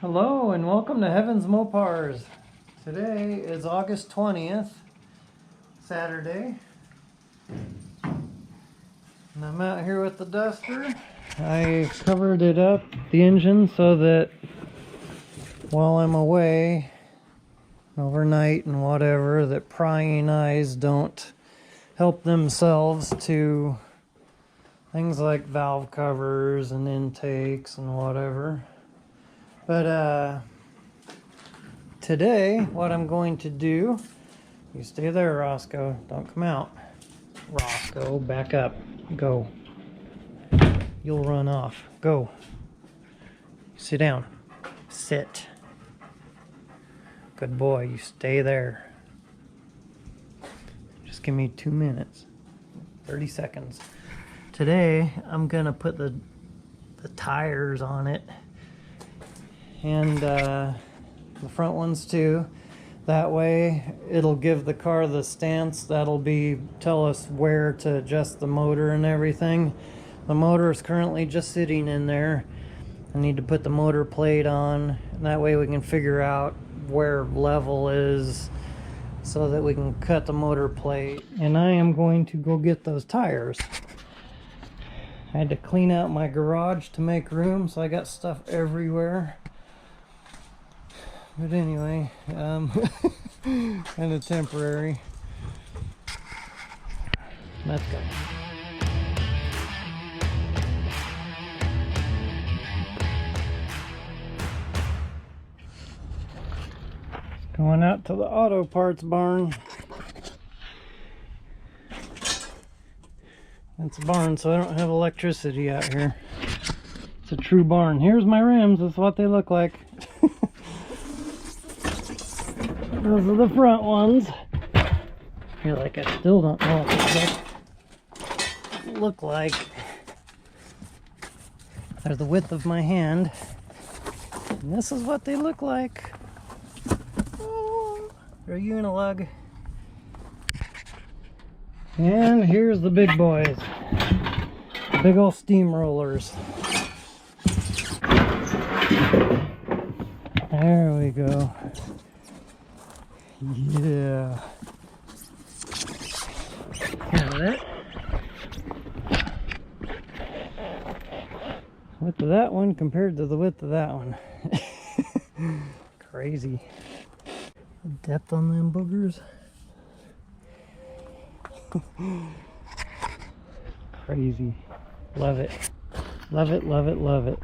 Hello and welcome to Heaven's Mopars. Today is August 20th, Saturday. And I'm out here with the duster. I covered it up, the engine, so that while I'm away overnight and whatever, that prying eyes don't help themselves to things like valve covers and intakes and whatever. But today, what I'm going to do, you stay there, Roscoe, don't come out. Roscoe, back up, go. You'll run off, go. Sit down, sit. Good boy, you stay there. Just give me 2 minutes, 30 seconds. Today, I'm gonna put the tires on it. And the front ones too. That way it'll give the car the stance that'll tell us where to adjust the motor and everything. The motor is currently just sitting in there. I need to put the motor plate on, and that way we can figure out where level is so that we can cut the motor plate. And I am going to go get those tires. I had to clean out my garage to make room, so I got stuff everywhere. But anyway, kind of temporary. Let's go. Going out to the auto parts barn. It's a barn, so I don't have electricity out here. It's a true barn. Here's my rims. That's what they look like. Those are the front ones. I feel like I still don't know what they look like. They're the width of my hand. And this is what they look like. Oh, they're unilug. And here's the big boys. Big old steamrollers. There we go. Yeah. Got it. Width of that one compared to the width of that one. Crazy. Depth on them boogers. Crazy. Love it. Love it, love it, love it.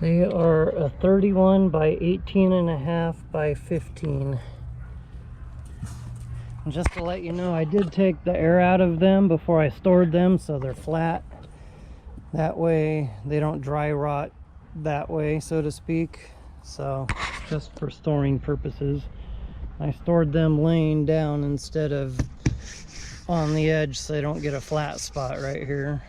They are a 31 by 18.5 by 15. And just to let you know, I did take the air out of them before I stored them, so they're flat. That way they don't dry rot that way, so to speak. So just for storing purposes, I stored them laying down instead of on the edge, so they don't get a flat spot right here.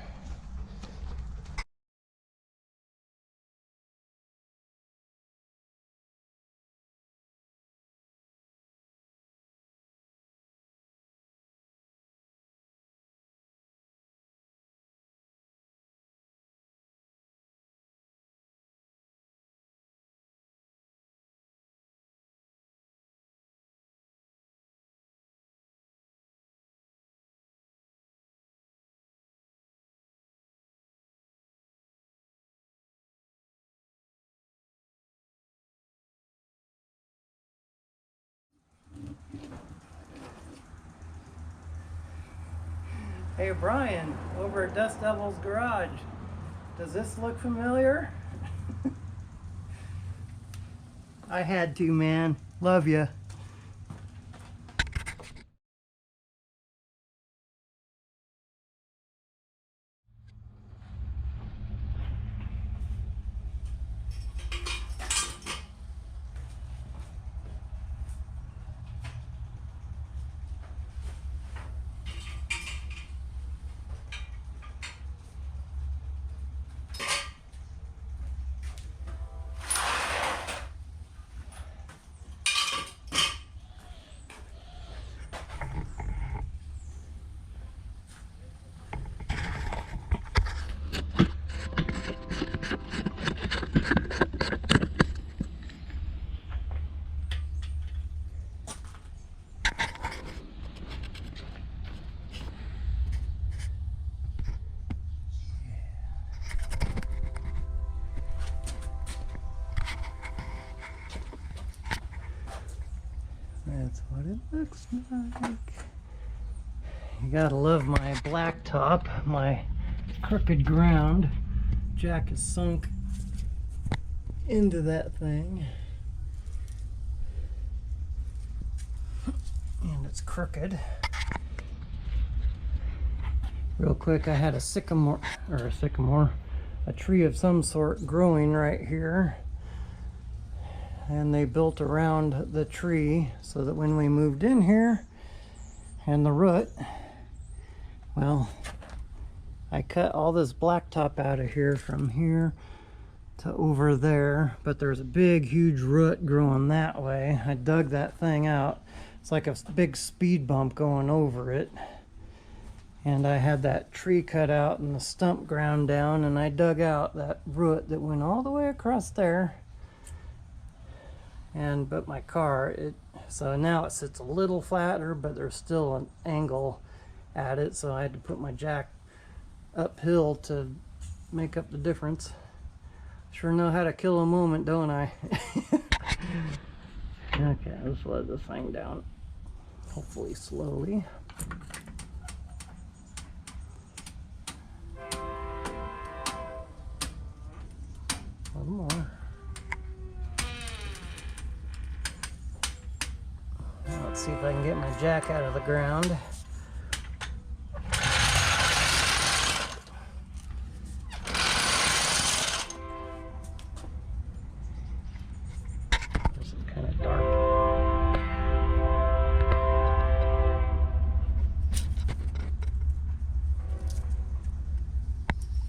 Hey Brian, over at Dust Devil's Garage, does this look familiar? I had to, man. Love ya. it looks like. You gotta love my black top, my crooked ground. Jack is sunk into that thing. And it's crooked. Real quick, I had a tree of some sort growing right here. And they built around the tree so that when we moved in here, and the root, well, I cut all this blacktop out of here from here to over there, but there's a big, huge root growing that way. I dug that thing out. It's like a big speed bump going over it. And I had that tree cut out and the stump ground down, and I dug out that root that went all the way across there. But my car, so now it sits a little flatter, but there's still an angle at it, so I had to put my jack uphill to make up the difference. Sure know how to kill a moment, don't I? Okay, let's let this thing down, hopefully slowly. A little more. Let's see if I can get my jack out of the ground. This is kind of dark.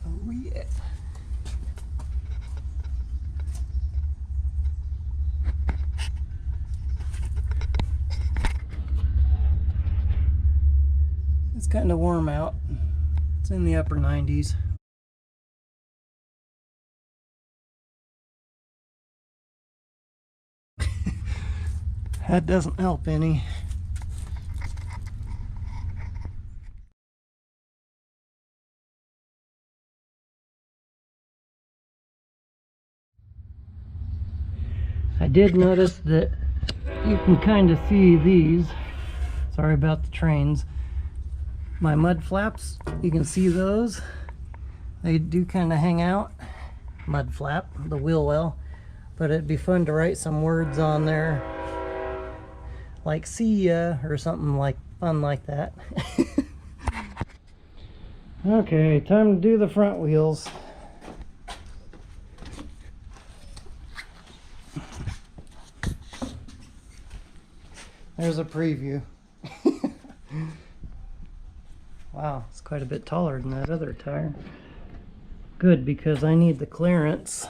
Oh yeah. It's kind of warm out. It's in the upper 90s. That doesn't help any. I did notice that you can kind of see these. Sorry about the trains. My mud flaps, you can see those. They do kind of hang out. Mud flap, the wheel well. But it'd be fun to write some words on there, like "see ya" or something like fun like that. Okay, time to do the front wheels. There's a preview. Wow, it's quite a bit taller than that other tire. Good, because I need the clearance,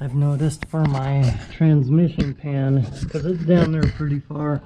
I've noticed, for my transmission pan, because it's down there pretty far.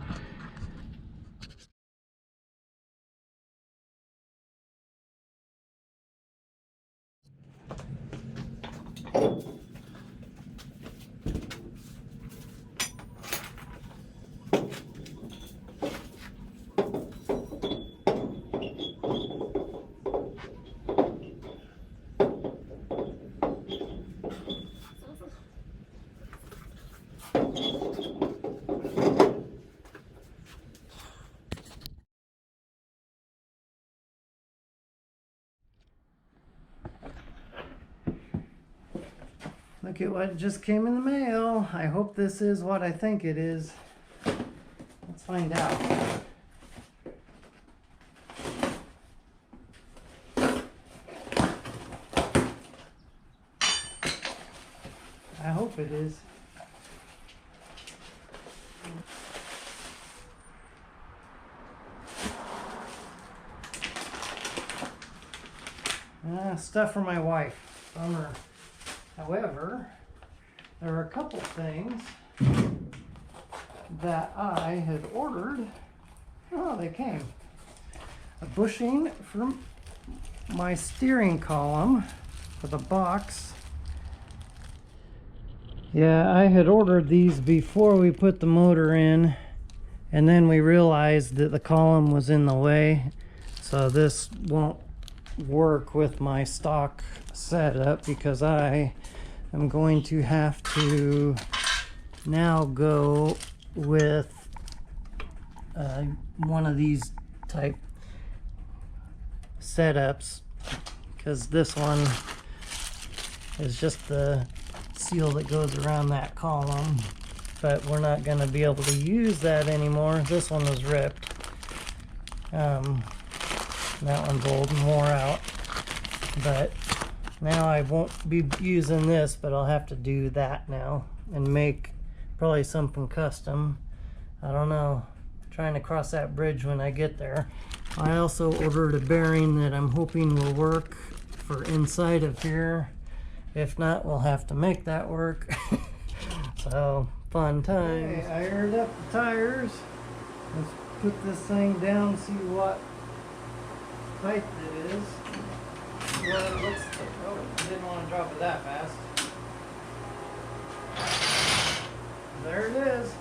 Look at what just came in the mail. I hope this is what I think it is. Let's find out. I hope it is. Stuff for my wife. Bummer. However, there are a couple things that I had ordered. Oh, they came. A bushing for my steering column for the box. Yeah, I had ordered these before we put the motor in, and then we realized that the column was in the way, so this won't work with my stock setup, because I am going to have to now go with one of these type setups, because this one is just the seal that goes around that column, but we're not going to be able to use that anymore. This one was ripped. That one's old and wore out, but now I won't be using this, but I'll have to do that now and make probably something custom. I don't know, trying to cross that bridge when I get there. I also ordered a bearing that I'm hoping will work for inside of here. If not, we'll have to make that work. So, fun times. Okay, I aired up the tires. Let's put this thing down, see what height it is. What it looks like. Oh, didn't want to drop it that fast. There it is.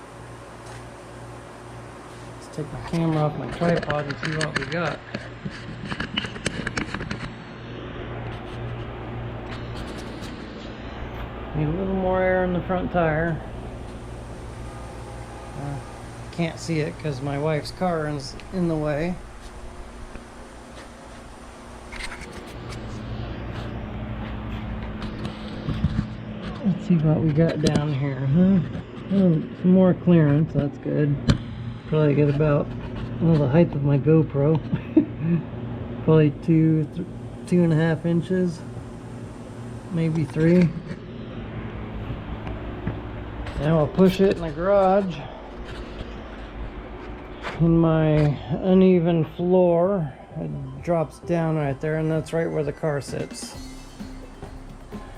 Let's take my camera off my tripod and see what we got. Need a little more air in the front tire. Can't see it because my wife's car is in the way. Let's see what we got down here, huh? Oh, some more clearance, that's good. Probably get about, well, the height of my GoPro. Probably 2.5 inches, maybe 3. Now I'll push it in the garage. In my uneven floor, it drops down right there, and that's right where the car sits.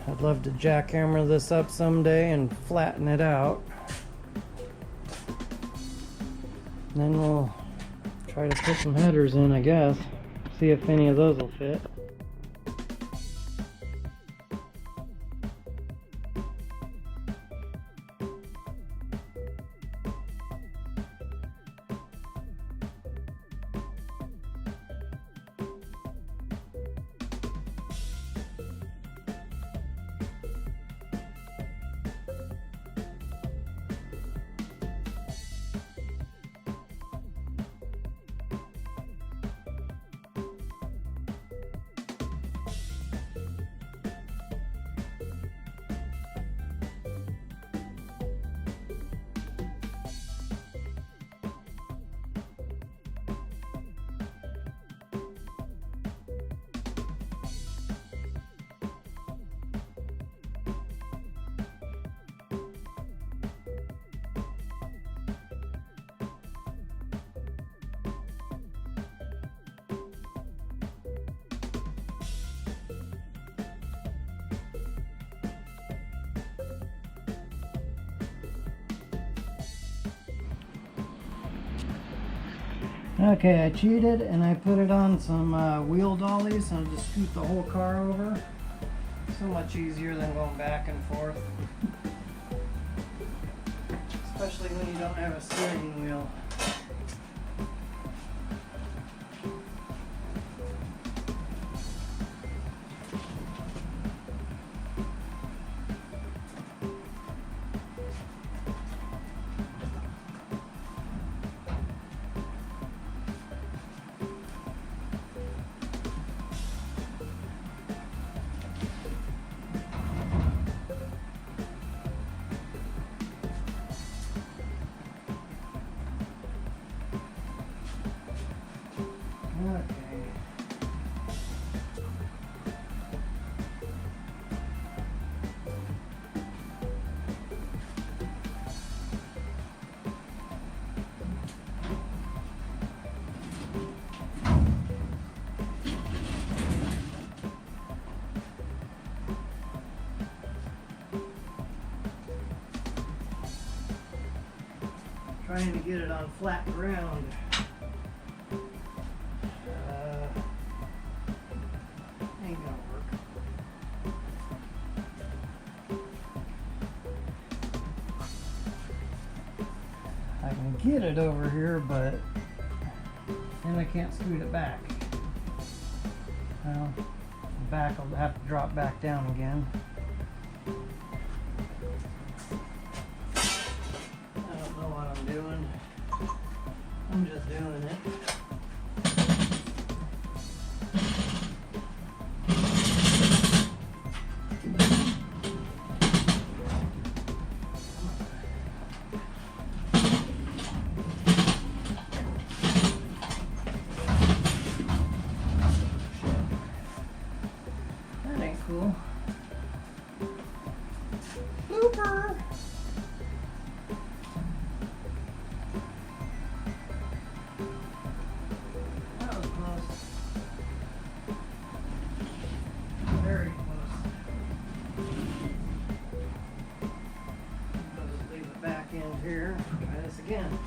I'd love to jackhammer this up someday and flatten it out. Then we'll try to put some headers in, I guess. See if any of those will fit. Okay, I cheated and I put it on some wheel dollies, so I'll just scoot the whole car over. So much easier than going back and forth. Especially when you don't have a steering wheel. Trying to get it on flat ground. Ain't gonna work. I can get it over here, but then I can't scoot it back. Well, the back will have to drop back down again. I'm here. Try this again.